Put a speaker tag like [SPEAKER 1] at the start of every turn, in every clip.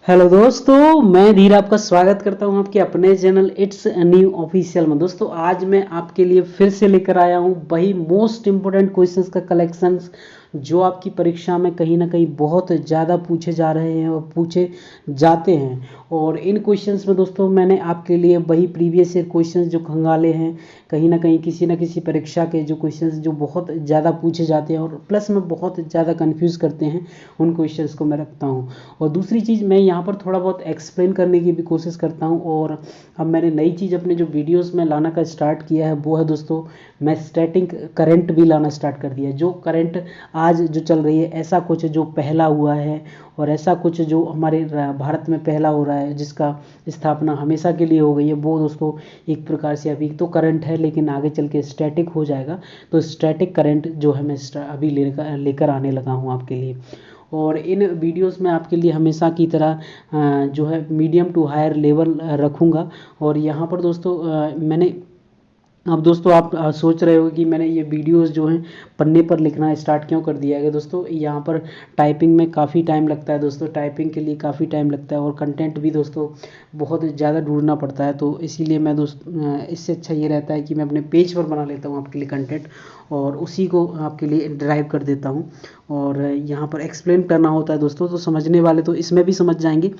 [SPEAKER 1] Hello दोस्तों, मैं धीर आपका स्वागत करता हूं आपके अपने चैनल इट्स न्यू ऑफिशियल में। दोस्तों आज मैं आपके लिए फिर से लेकर आया हूं वही मोस्ट इम्पोर्टेंट क्वेश्चंस का कलेक्शंस जो आपकी परीक्षा में कहीं ना कहीं बहुत ज़्यादा पूछे जा रहे हैं और पूछे जाते हैं। और इन क्वेश्चंस में दोस्तों मैंने आपके लिए वही प्रीवियस ईयर क्वेश्चंस जो खंगाले हैं कहीं ना किसी परीक्षा के जो क्वेश्चंस जो बहुत ज़्यादा पूछे जाते हैं और प्लस में बहुत ज़्यादा कंफ्यूज करते हैं, उन क्वेश्चंस को मैं रखता हूं। और दूसरी चीज़, मैं यहाँ पर थोड़ा बहुत एक्सप्लेन करने की भी कोशिश करता हूँ। और अब मैंने नई चीज़ अपने जो वीडियोस में लाना का स्टार्ट किया है वो है दोस्तों, मैं स्टैटिक करंट भी लाना स्टार्ट कर दिया है। जो करंट आज जो चल रही है, ऐसा कुछ जो पहला हुआ है और ऐसा कुछ जो हमारे भारत में पहला हो रहा है जिसका स्थापना हमेशा के लिए हो गई है, वो दोस्तों एक प्रकार से अभी तो करंट है लेकिन आगे चल के स्टैटिक हो जाएगा। तो स्टैटिक करंट जो है मैं अभी लेकर आने लगा हूँ आपके लिए। और इन वीडियोस में आपके लिए हमेशा की तरह जो है मीडियम टू हायर लेवल रखूँगा। और यहाँ पर दोस्तों मैंने, अब दोस्तों आप सोच रहे हो कि मैंने ये वीडियोस जो हैं पन्ने पर लिखना स्टार्ट क्यों कर दिया है। दोस्तों यहाँ पर टाइपिंग में काफ़ी टाइम लगता है, दोस्तों टाइपिंग के लिए काफ़ी टाइम लगता है और कंटेंट भी दोस्तों बहुत ज़्यादा ढूंढना पड़ता है। तो इसीलिए मैं इससे अच्छा ये रहता है कि मैं अपने पेज पर बना लेता हूँ आपके लिए कंटेंट और उसी को आपके लिए ड्राइव कर देता हूँ। और यहाँ पर एक्सप्लेन करना होता है दोस्तों, तो समझने वाले तो इसमें भी समझ जाएंगे।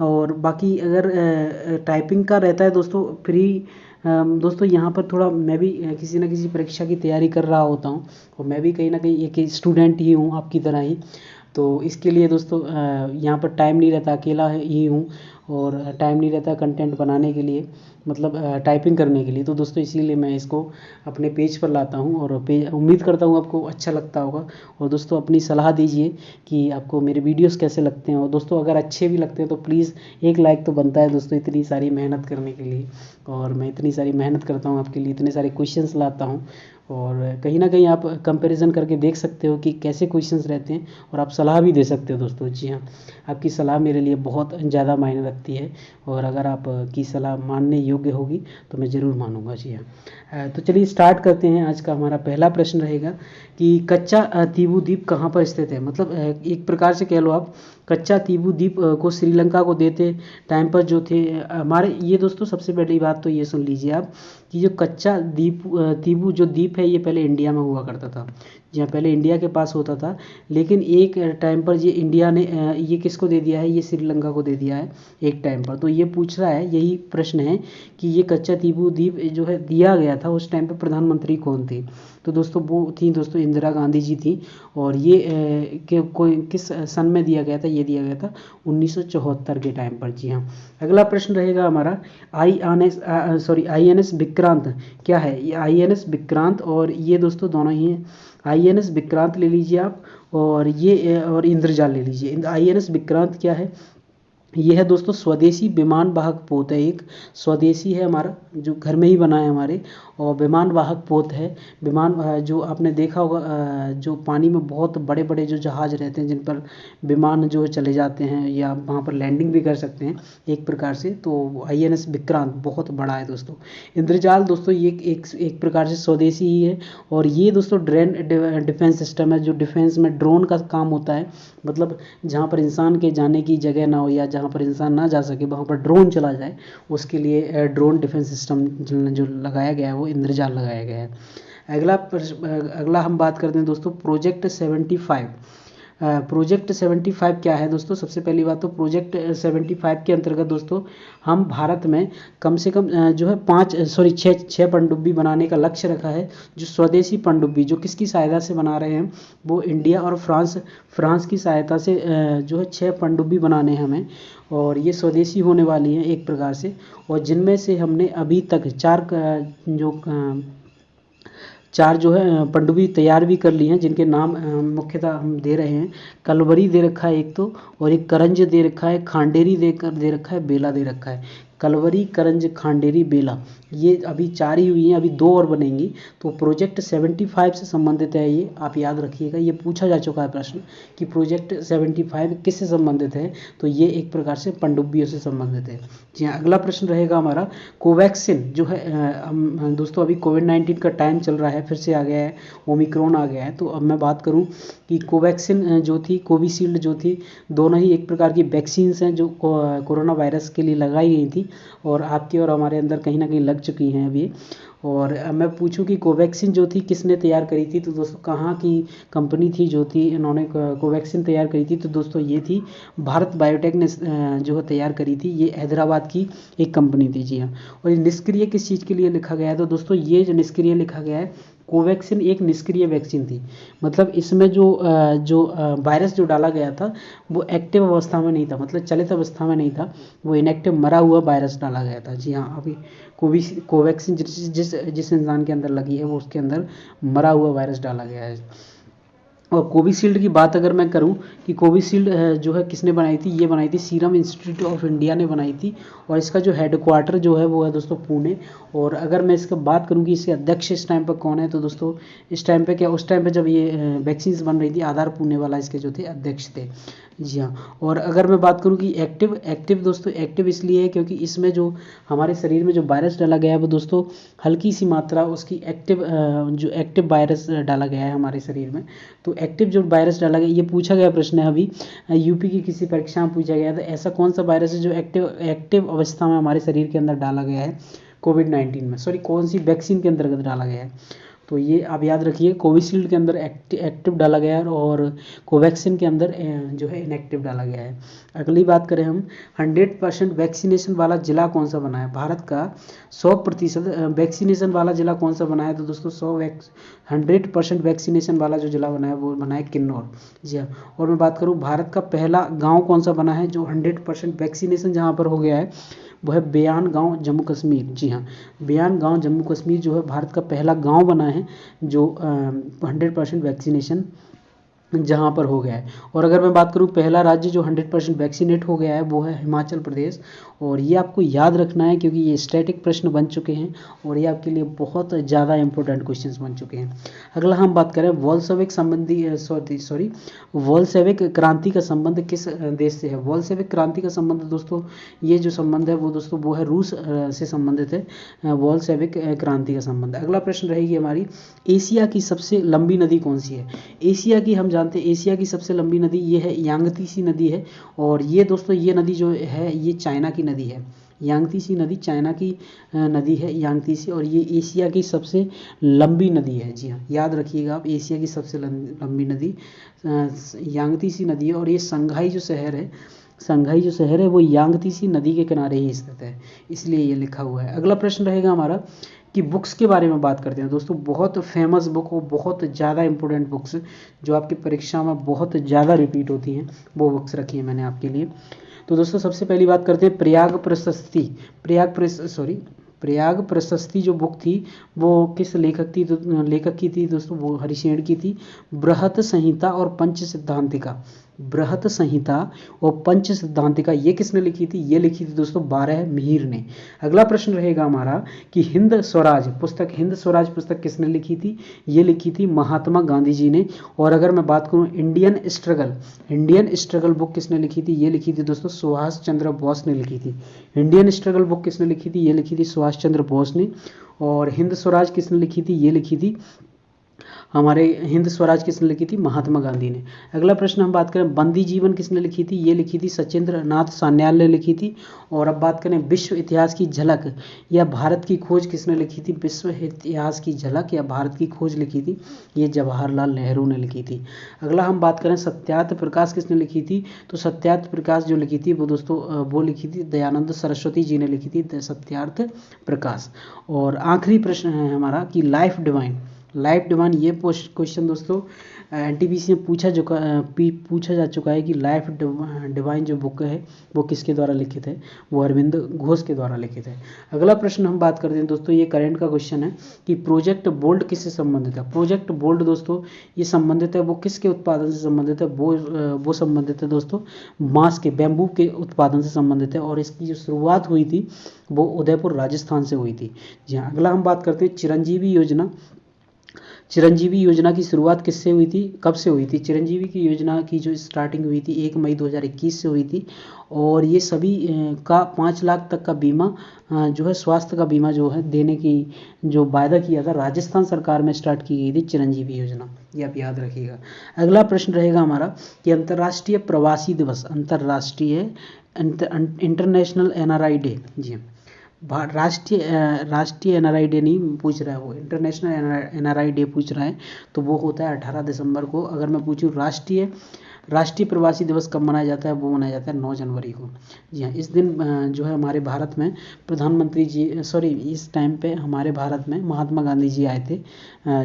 [SPEAKER 1] और बाकी अगर टाइपिंग का रहता है दोस्तों फ्री, दोस्तों यहाँ पर थोड़ा मैं भी किसी न किसी परीक्षा की तैयारी कर रहा होता हूँ और मैं भी कहीं ना कहीं एक स्टूडेंट ही हूँ आपकी तरह ही। तो इसके लिए दोस्तों यहाँ पर टाइम नहीं रहता, अकेला ही हूँ और टाइम नहीं रहता कंटेंट बनाने के लिए, मतलब टाइपिंग करने के लिए। तो दोस्तों इसीलिए मैं इसको अपने पेज पर लाता हूँ और उम्मीद करता हूँ आपको अच्छा लगता होगा। और दोस्तों अपनी सलाह दीजिए कि आपको मेरे वीडियोस कैसे लगते हैं। और दोस्तों अगर अच्छे भी लगते हैं तो प्लीज़ एक लाइक तो बनता है दोस्तों, इतनी सारी मेहनत करने के लिए। और मैं इतनी सारी मेहनत करता हूँ आपके लिए, इतने सारे क्वेश्चंस लाता हूँ और कहीं ना कहीं आप कंपैरिजन करके देख सकते हो कि कैसे क्वेश्चंस रहते हैं और आप सलाह भी दे सकते हो दोस्तों। जी हाँ, आपकी सलाह मेरे लिए बहुत ज़्यादा मायने रखती है और अगर आप की सलाह मानने योग्य होगी तो मैं ज़रूर मानूंगा। जी हाँ, तो चलिए स्टार्ट करते हैं। आज का हमारा पहला प्रश्न रहेगा कि कच्चा तीबू द्वीप कहाँ पर स्थित है। मतलब एक प्रकार से कह लो आप, कच्चा तीबू द्वीप को श्रीलंका को देते टाइम पर जो थे हमारे, ये दोस्तों सबसे पहली बात तो ये सुन लीजिए आप कि जो कच्चा तीबू जो द्वीप है ये पहले इंडिया में हुआ करता था। जहाँ पहले इंडिया के पास होता था, लेकिन एक टाइम पर ये इंडिया ने ये किसको दे दिया है, ये श्रीलंका को दे दिया है एक टाइम पर। तो ये पूछ रहा है, यही प्रश्न है कि ये कच्चा तीबू द्वीप जो है दिया गया था उस टाइम पर प्रधानमंत्री कौन थे। तो दोस्तों वो थी दोस्तों इंदिरा गांधी जी थी। और ये कोई किस सन में दिया गया था, ये दिया गया था 1974 के टाइम पर। जी हाँ, अगला प्रश्न रहेगा हमारा INS विक्रांत क्या है। ये INS विक्रांत और ये दोस्तों दोनों ही हैं। INS विक्रांत ले लीजिए आप और ये और इंद्रजाल ले लीजिए। INS विक्रांत क्या है, ये है दोस्तों स्वदेशी विमान वाहक पोत है। एक स्वदेशी है हमारा, जो घर में ही बना है हमारे, और विमान वाहक पोत है। विमान जो आपने देखा होगा जो पानी में बहुत बड़े बड़े जो जहाज़ रहते हैं जिन पर विमान जो चले जाते हैं या वहाँ पर लैंडिंग भी कर सकते हैं एक प्रकार से, तो INS विक्रांत बहुत बड़ा है दोस्तों। इंद्रजाल दोस्तों ये एक प्रकार से स्वदेशी ही है। और ये दोस्तों डिफेंस सिस्टम है, जो डिफेंस में ड्रोन का काम होता है। मतलब जहाँ पर इंसान के जाने की जगह ना हो या जहाँ पर इंसान ना जा सके वहाँ पर ड्रोन चला जाए, उसके लिए ड्रोन डिफेंस सिस्टम जो लगाया गया है वो इंद्रजाल लगाया गया है। अगला हम बात करते हैं दोस्तों प्रोजेक्ट 75। प्रोजेक्ट 75 क्या है दोस्तों। सबसे पहली बात तो प्रोजेक्ट 75 के अंतर्गत दोस्तों हम भारत में कम से कम जो है छः पनडुब्बी बनाने का लक्ष्य रखा है। जो स्वदेशी पनडुब्बी जो किसकी सहायता से बना रहे हैं, वो इंडिया और फ्रांस की सहायता से जो है 6 पनडुब्बी बनाने हैं हमें। और ये स्वदेशी होने वाली हैं एक प्रकार से। और जिनमें से हमने अभी तक चार जो है पनडुब्बी तैयार भी कर ली हैं, जिनके नाम मुख्यतः हम दे रहे हैं। कलवरी दे रखा है एक तो, और एक करंज दे रखा है, खांडेरी दे रखा है, बेला दे रखा है। कलवरी, करंज, खांडेरी, बेला, ये अभी 4 ही हुई हैं, अभी 2 और बनेंगी। तो प्रोजेक्ट 75 से संबंधित है, ये आप याद रखिएगा। ये पूछा जा चुका है प्रश्न कि प्रोजेक्ट 75 किससे संबंधित है, तो ये एक प्रकार से पनडुब्बियों से संबंधित है। जी हाँ, अगला प्रश्न रहेगा हमारा कोवैक्सीन जो है, हम दोस्तों अभी कोविड-19 का टाइम चल रहा है, फिर से आ गया है, ओमिक्रॉन आ गया है। तो अब मैं बात करूं कि कोवैक्सीन जो थी, कोविशील्ड जो थी, दोनों ही एक प्रकार की वैक्सीन्स हैं जो कोरोना वायरस के लिए लगाई गई थी और आपके और हमारे अंदर कहीं ना कहीं लग चुकी हैं अभी। और अब मैं पूछूं कि कोवैक्सीन जो थी किसने तैयार करी थी, तो दोस्तों कहाँ की कंपनी थी जो थी इन्होंने कोवैक्सीन तैयार करी थी, तो दोस्तों ये थी भारत बायोटेक ने जो तैयार करी थी। ये हैदराबाद की एक कंपनी थी। जी हाँ, और ये निष्क्रिय किस चीज़ के लिए लिखा गया है, तो दोस्तों ये जो निष्क्रिय लिखा गया है, कोवैक्सीन एक निष्क्रिय वैक्सीन थी। मतलब इसमें जो वायरस जो डाला गया था वो एक्टिव अवस्था में नहीं था, मतलब चलित अवस्था में नहीं था, वो इनएक्टिव मरा हुआ वायरस डाला गया था। जी हाँ, अभी कोवैक्सीन जिस जिस इंसान के अंदर लगी है वो उसके अंदर मरा हुआ वायरस डाला गया है। और कोविशील्ड की बात अगर मैं करूं कि कोविशील्ड जो है किसने बनाई थी, ये बनाई थी सीरम इंस्टीट्यूट ऑफ इंडिया ने बनाई थी और इसका जो हेडक्वार्टर जो है वो है दोस्तों पुणे। और अगर मैं इसका बात करूं कि इसके अध्यक्ष इस टाइम पर कौन है, तो दोस्तों इस टाइम पे क्या, उस टाइम पे जब ये वैक्सीन्स बन रही थी, आधार पुणे वाला इसके जो थे अध्यक्ष थे। जी हाँ, और अगर मैं बात करूं कि एक्टिव दोस्तों एक्टिव इसलिए है क्योंकि इसमें जो हमारे शरीर में जो वायरस डाला गया है वो दोस्तों हल्की सी मात्रा उसकी जो एक्टिव वायरस डाला गया है हमारे शरीर में। तो एक्टिव जो वायरस डाला गया, ये पूछा गया प्रश्न है अभी यूपी की किसी परीक्षा में पूछा गया था, ऐसा कौन सा वायरस है जो एक्टिव अवस्था में हमारे शरीर के अंदर डाला गया है कोविड-19 में, सॉरी कौन सी वैक्सीन के अंतर्गत डाला गया है। तो ये आप याद रखिए, कोविशील्ड के अंदर एक्टिव डाला गया है और कोवैक्सीन के अंदर जो है इनएक्टिव डाला गया है। अगली बात करें हम, 100% वैक्सीनेशन वाला जिला कौन सा बना है, भारत का 100% वैक्सीनेशन वाला जिला कौन सा बना है, तो दोस्तों 100% वैक्सीनेशन वाला जो जिला बना है वो बना है किन्नौर। जी हाँ, और मैं बात करूँ भारत का पहला गाँव कौन सा बना है जो 100% वैक्सीनेशन जहाँ पर हो गया है, वो है बयान गांव जम्मू कश्मीर। जी हाँ, बयान गांव जम्मू कश्मीर जो है भारत का पहला गांव बना है जो 100% वैक्सीनेशन जहाँ पर हो गया है। और अगर मैं बात करूँ पहला राज्य जो 100% वैक्सीनेट हो गया है वो है हिमाचल प्रदेश। और ये आपको याद रखना है क्योंकि ये स्टैटिक प्रश्न बन चुके हैं और ये आपके लिए बहुत ज़्यादा इंपॉर्टेंट क्वेश्चंस बन चुके हैं। अगला हम बात करें वोल्शेविक संबंधी सॉरी वोल्शेविक क्रांति का संबंध किस देश से है। वोल्शेविक क्रांति का संबंध दोस्तों, ये जो संबंध है वो दोस्तों वो है रूस से संबंधित है वोल्शेविक क्रांति का संबंध। अगला प्रश्न रहेगी हमारी, एशिया की सबसे लंबी नदी कौन सी है। एशिया की हम जानते हैं एशिया की सबसे लंबी नदी ये है यांगतीसी नदी है। और ये दोस्तों ये नदी जो है ये चाइना की नदी है। यांगतीसी नदी चाइना की नदी है यांगतीसी, और ये एशिया की सबसे लंबी नदी है। जी हाँ, याद रखिएगा आप, एशिया की सबसे लंबी नदी यांगतीसी नदी है। और ये संघाई जो शहर है वो यांगतीसी नदी के किनारे ही स्थित है, इसलिए ये लिखा हुआ है। अगला प्रश्न रहेगा हमारा कि बुक्स के बारे में बात करते हैं दोस्तों। बहुत फेमस बुक और बहुत ज़्यादा इंपॉर्टेंट बुक्स जो आपकी परीक्षा में बहुत ज़्यादा रिपीट होती हैं वो बुक्स रखी है मैंने आपके लिए। तो दोस्तों सबसे पहली बात करते हैं प्रयाग प्रशस्ति जो बुक थी वो किस लेखक की थी दोस्तों, वो हरिशेन की थी। बृहत संहिता और पंच सिद्धांतिका ये किसने लिखी थी, ये लिखी थी दोस्तों बारहमीर ने। अगला प्रश्न रहेगा हमारा कि हिंद स्वराज पुस्तक किसने लिखी थी, ये लिखी थी महात्मा गांधी जी ने। और अगर मैं बात करूं इंडियन स्ट्रगल बुक किसने लिखी थी, ये लिखी थी दोस्तों सुभाष चंद्र बोस ने लिखी थी। इंडियन स्ट्रगल बुक किसने लिखी थी, ये लिखी थी सुभाष चंद्र बोस ने। और हिंद स्वराज किसने लिखी थी, ये लिखी थी महात्मा गांधी ने। अगला प्रश्न हम बात करें बंदी जीवन किसने लिखी थी, ये लिखी थी सचिंद्र नाथ सान्याल ने लिखी थी। और अब बात करें विश्व इतिहास की झलक या भारत की खोज किसने लिखी थी, विश्व इतिहास की झलक या भारत की खोज लिखी थी, ये जवाहरलाल नेहरू ने लिखी थी। अगला हम बात करें सत्यार्थ प्रकाश किसने लिखी थी, तो सत्यार्थ प्रकाश जो लिखी थी वो दोस्तों वो लिखी थी दयानंद सरस्वती जी ने लिखी थी सत्यार्थ प्रकाश। और आखिरी प्रश्न है हमारा कि लाइफ डिवाइन, ये क्वेश्चन दोस्तों एनटीपीसी में पूछा जा चुका है कि लाइफ डिवाइन जो बुक है वो किसके द्वारा लिखित है, वो अरविंद घोष के द्वारा लिखित है। अगला प्रश्न हम बात करते हैं दोस्तों, ये करंट का क्वेश्चन है कि प्रोजेक्ट बोल्ट किससे संबंधित है। प्रोजेक्ट बोल्ट दोस्तों ये संबंधित है, वो किसके उत्पादन से संबंधित है, वो संबंधित है दोस्तों बांस के, बैम्बू के उत्पादन से संबंधित है, और इसकी जो शुरुआत हुई थी वो उदयपुर राजस्थान से हुई थी। जी हाँ। अगला हम बात करते हैं चिरंजीवी योजना। चिरंजीवी योजना की शुरुआत किससे हुई थी, कब से हुई थी। चिरंजीवी की योजना की जो स्टार्टिंग हुई थी 1 मई 2021 से हुई थी, और ये सभी का 5 लाख तक का बीमा जो है, स्वास्थ्य का बीमा जो है देने की जो वायदा किया था राजस्थान सरकार में स्टार्ट की गई थी चिरंजीवी योजना, ये आप याद रखिएगा। अगला प्रश्न रहेगा हमारा कि अंतर्राष्ट्रीय प्रवासी दिवस, अंतर्राष्ट्रीय इंटरनेशनल एनआरआई डे। जी राष्ट्रीय एनआरआई डे नहीं पूछ रहा है, वो इंटरनेशनल एनआरआई डे पूछ रहा है, तो वो होता है 18 दिसंबर को। अगर मैं पूछूँ राष्ट्रीय प्रवासी दिवस कब मनाया जाता है, वो मनाया जाता है 9 जनवरी को। जी हाँ। इस दिन जो है हमारे भारत में प्रधानमंत्री जी इस टाइम पे हमारे भारत में महात्मा गांधी जी आए थे,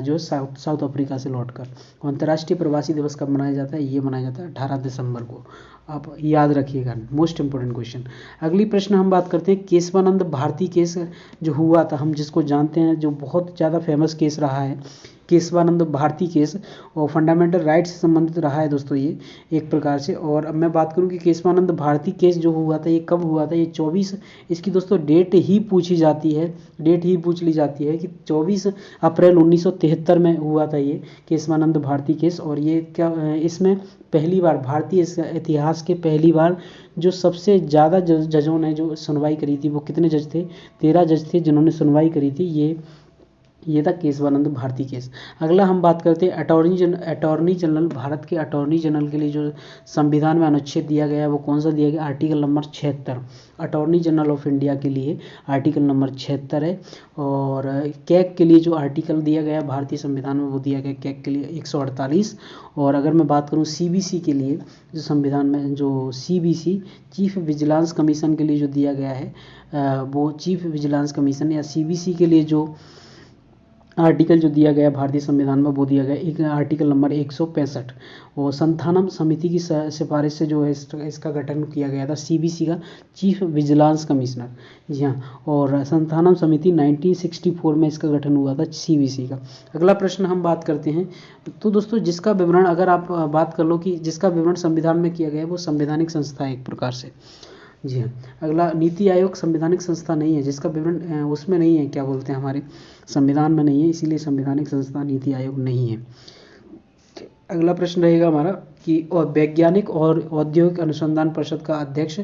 [SPEAKER 1] जो साउथ अफ्रीका से लौटकर। अंतर्राष्ट्रीय प्रवासी दिवस कब मनाया जाता है, ये मनाया जाता है 18 दिसंबर को, आप याद रखिएगा, मोस्ट इंपोर्टेंट क्वेश्चन। अगली प्रश्न हम बात करते हैं केशवानंद भारती केस जो हुआ था, हम जिसको जानते हैं, जो बहुत ज़्यादा फेमस केस रहा है, केशवानंद भारती केस, और फंडामेंटल राइट से संबंधित रहा है दोस्तों ये एक प्रकार से। और अब मैं बात करूं कि केशवानंद भारती केस जो हुआ था ये कब हुआ था, ये 24, इसकी दोस्तों डेट ही पूछ ली जाती है कि 24 अप्रैल 1973 में हुआ था ये केशवानंद भारती केस। और ये क्या इसमें पहली बार भारतीय इतिहास के पहली बार जो सबसे ज़्यादा जजों ने जो सुनवाई करी थी, वो कितने जज थे, 13 जज थे जिन्होंने सुनवाई करी थी, ये था केशवानंद भारती केस। अगला हम बात करते हैं अटॉर्नी जनरल, भारत के अटॉर्नी जनरल के लिए जो संविधान में अनुच्छेद दिया गया है वो कौन सा दिया गया, article number 76। Attorney general of India के लिए आर्टिकल नंबर 76 है। और कैग के लिए जो आर्टिकल दिया गया भारतीय संविधान में वो दिया गया कैग के लिए 148। और अगर मैं बात करूँ सीबीसी के लिए, जो संविधान में जो सीबीसी चीफ विजिलेंस कमीशन के लिए जो दिया गया है, वो चीफ विजिलेंस कमीशन या सीबीसी के लिए जो आर्टिकल जो दिया गया भारतीय संविधान में वो दिया गया एक आर्टिकल नंबर 165। और संथानम समिति की सिफारिश से जो है इसका गठन किया गया था, सीबीसी का चीफ विजिलेंस कमिश्नर। जी हाँ। और संथानम समिति 1964 में इसका गठन हुआ था सीबीसी का। अगला प्रश्न हम बात करते हैं, तो दोस्तों जिसका विवरण, अगर आप बात कर लो कि जिसका विवरण संविधान में किया गया है वो संवैधानिक संस्था है एक प्रकार से। जी हाँ। अगला नीति आयोग संवैधानिक संस्था नहीं है, जिसका विवरण उसमें नहीं है, क्या बोलते हैं, हमारे संविधान में नहीं है, इसीलिए संवैधानिक संस्था नीति आयोग नहीं है। अगला प्रश्न रहेगा हमारा कि वैज्ञानिक और औद्योगिक अनुसंधान परिषद का अध्यक्ष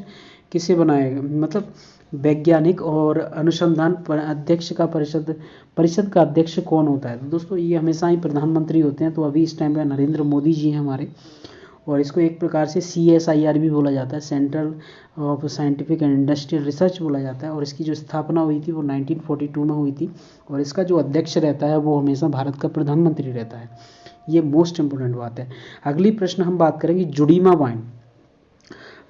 [SPEAKER 1] किसे बनाएगा, मतलब वैज्ञानिक और अनुसंधान अध्यक्ष का परिषद का अध्यक्ष कौन होता है। तो दोस्तों ये हमेशा ही प्रधानमंत्री होते हैं, तो अभी इस टाइम पे नरेंद्र मोदी जी हैं हमारे। और इसको एक प्रकार से CSIR भी बोला जाता है, central of scientific and industrial research बोला जाता है। और इसकी जो स्थापना हुई थी वो 1942 में हुई थी। और इसका जो अध्यक्ष रहता है वो हमेशा भारत का प्रधानमंत्री रहता है, ये मोस्ट इंपोर्टेंट बात है। अगली प्रश्न हम बात करेंगे जुडीमा वाइन।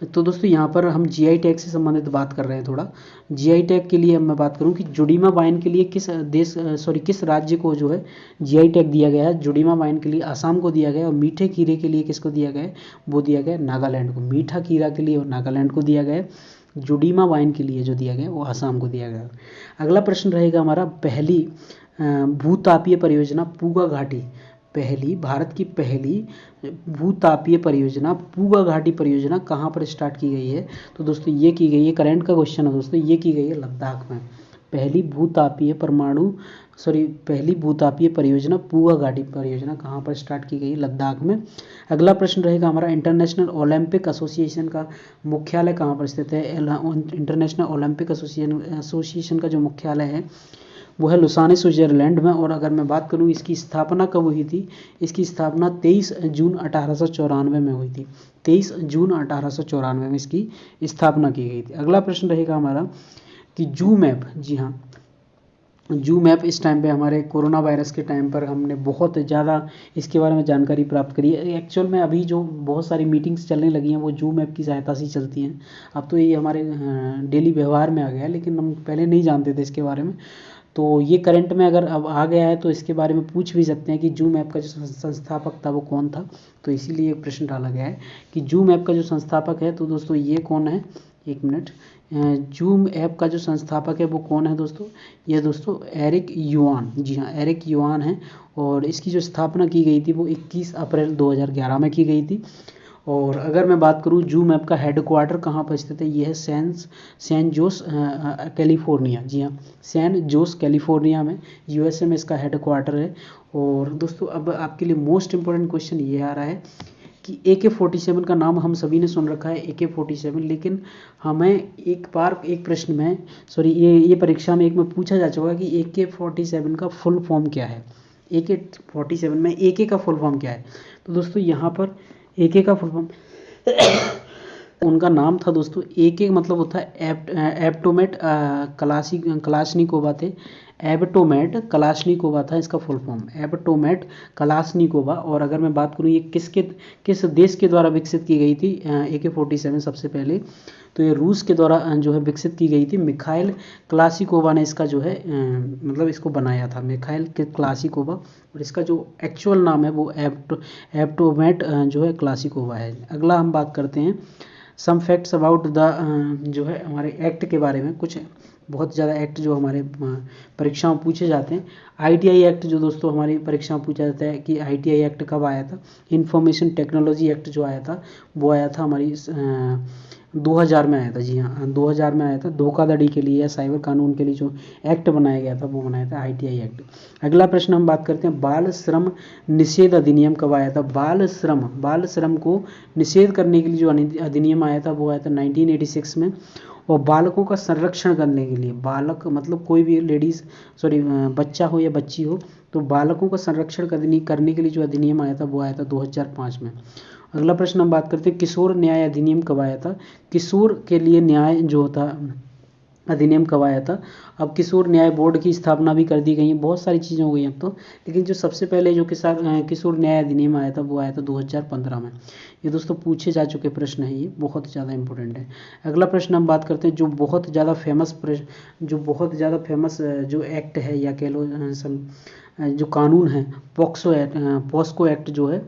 [SPEAKER 1] तो दोस्तों यहाँ पर हम GI टैग से संबंधित बात कर रहे हैं थोड़ा। GI टैग के लिए मैं बात करूँ कि जुडीमा वाइन के लिए किस राज्य को जो है GI टैग दिया गया है। जुडीमा वाइन के लिए आसाम को दिया गया, और मीठे खीरे के लिए किसको दिया गया है, वो दिया गया नागालैंड को। मीठा खीरा के लिए नागालैंड को दिया गया, जुडीमा वाइन के लिए जो दिया गया वो आसाम को दिया गया। अगला प्रश्न रहेगा हमारा, पहली भूतापीय परियोजना पूगा घाटी, भारत की पहली भूतापीय परियोजना पूगा घाटी परियोजना कहाँ पर स्टार्ट की गई है। तो दोस्तों ये की गई है, करंट का क्वेश्चन है दोस्तों, ये की गई है लद्दाख में। पहली भूतापीय परियोजना पूगा घाटी परियोजना कहाँ पर स्टार्ट की गई है, लद्दाख में। अगला प्रश्न रहेगा हमारा, इंटरनेशनल ओलंपिक एसोसिएशन का मुख्यालय कहाँ पर स्थित है। इंटरनेशनल ओलंपिक एसोसिएशन का जो मुख्यालय है वो है लुसाने स्विट्जरलैंड में। और अगर मैं बात करूँ इसकी स्थापना कब हुई थी, इसकी स्थापना 23 जून 1894 में हुई थी। 23 जून 1894 में इसकी स्थापना की गई थी। अगला प्रश्न रहेगा हमारा कि जू मैप। जी हाँ, जू मैप इस टाइम पे हमारे कोरोना वायरस के टाइम पर हमने बहुत ज़्यादा इसके बारे में जानकारी प्राप्त करी है। एक्चुअल में अभी जो बहुत सारी मीटिंग्स चलने लगी हैं वो जू मैप की सहायता से चलती हैं। अब तो ये हमारे डेली व्यवहार में आ गया है, लेकिन हम पहले नहीं जानते थे इसके बारे में। तो ये करंट में अगर अब आ गया है तो इसके बारे में पूछ भी सकते हैं कि जूम ऐप का जो संस्थापक था वो कौन था। तो इसीलिए एक प्रश्न डाला गया है कि जूम ऐप का जो संस्थापक है, तो दोस्तों ये कौन है, एक मिनट, जूम ऐप का जो संस्थापक है वो कौन है दोस्तों, ये दोस्तों एरिक युआन, जी हाँ एरिक युआन है। और इसकी जो स्थापना की गई थी वो 21 अप्रैल 2011 में की गई थी। और अगर मैं बात करूँ जूम ऐप का हेडक्वार्टर कहाँ पर स्थित है, ये है सैन जोस कैलिफोर्निया, जी हाँ सैन जोस कैलिफोर्निया में, यूएसए में इसका हेडक्वार्टर है। और दोस्तों अब आपके लिए मोस्ट इंपॉर्टेंट क्वेश्चन ये आ रहा है कि AK-47 का नाम हम सभी ने सुन रखा है AK-47, लेकिन हमें एक बार एक प्रश्न में सॉरी ये परीक्षा में एक में पूछा जा चुका कि AK-47 का फुल फॉर्म क्या है। AK-47 में AK का फुल फॉर्म क्या है, तो दोस्तों यहाँ पर AK का फुल फॉर्म उनका नाम था दोस्तों, AK मतलब होता है एप्टोमेट कलाशनिकोवा थे, एबटोमेट कलाशनिकोवा था इसका फुल फॉर्म, एबटोमेट कलाशनिकोवा। और अगर मैं बात करूँ ये किस देश के द्वारा विकसित की गई थी AK-47 सबसे पहले, तो ये रूस के द्वारा जो है विकसित की गई थी। मिखाइल क्लासिकोवा ने इसका जो है मतलब इसको बनाया था, मिखाइल क्लासिकोवा। और इसका जो एक्चुअल नाम है वो एप्टोमेट जो है क्लासिकोवा है। अगला हम बात करते हैं सम फैक्ट्स अबाउट द जो है हमारे एक्ट के बारे में, कुछ बहुत ज़्यादा एक्ट जो हमारे परीक्षाओं पूछे जाते हैं। ITI एक्ट जो दोस्तों हमारी परीक्षा में पूछा जाता है कि ITI एक्ट कब आया था, इंफॉर्मेशन टेक्नोलॉजी एक्ट जो आया था वो आया था हमारी 2000 में आया था, जी हाँ 2000 में आया था। धोखाधड़ी के लिए या साइबर कानून के लिए जो एक्ट बनाया गया था वो बनाया था ITI एक्ट। अगला प्रश्न हम बात करते हैं बाल श्रम निषेध अधिनियम कब आया था। बाल श्रम को निषेध करने के लिए जो अधिनियम आया था वो आया था 1986 में। और बालकों का संरक्षण करने के लिए, बालक मतलब कोई भी लेडीज़ बच्चा हो या बच्ची हो, तो बालकों का संरक्षण करने के लिए जो अधिनियम आया था वो आया था 2005 में। अगला प्रश्न हम बात करते हैं किशोर न्याय अधिनियम कब आया था। किशोर के लिए न्याय जो होता अधिनियम कब आया था। अब किशोर न्याय बोर्ड की स्थापना भी कर दी गई है, बहुत सारी चीज़ें हो गई अब तो, लेकिन जो सबसे पहले जो किशोर न्याय अधिनियम आया था वो आया था 2015 में। ये दोस्तों पूछे जा चुके प्रश्न हैं, ये बहुत ज़्यादा इंपॉर्टेंट है। अगला प्रश्न हम बात करते हैं जो बहुत ज़्यादा फेमस जो एक्ट है या कह लो जो कानून है, पॉस्को एक्ट जो है,